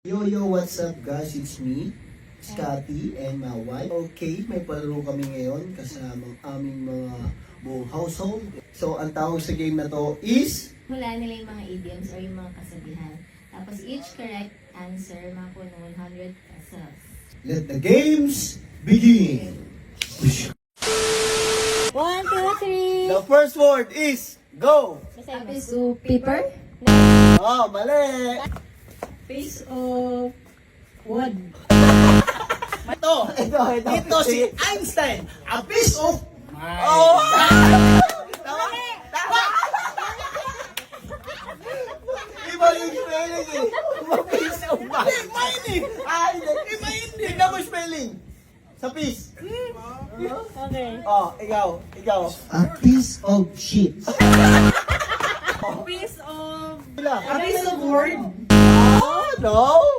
Yo, what's up guys? It's me, Scotty, and my wife. Okay, may palaro kami ngayon kasama ang aming mga buong household. So, ang tawag sa game na to is... Hula nila yung mga idioms or yung mga kasabihan. Tapos each correct answer, makuha ng 100 pesos. Let the games begin! 1, 2, 3. The first word is go! Piece of paper. Oh, mali! Piece of wood. Ito si Einstein! A piece of... Oh! Iba yung spelling eh! A piece of mind! Mine eh! Ah, hindi! Hindi. Tignan mo spelling! Sa piece! Okay. Oh, ikaw. A piece of shit. Piece of... Bila. A piece of word. Ah, no?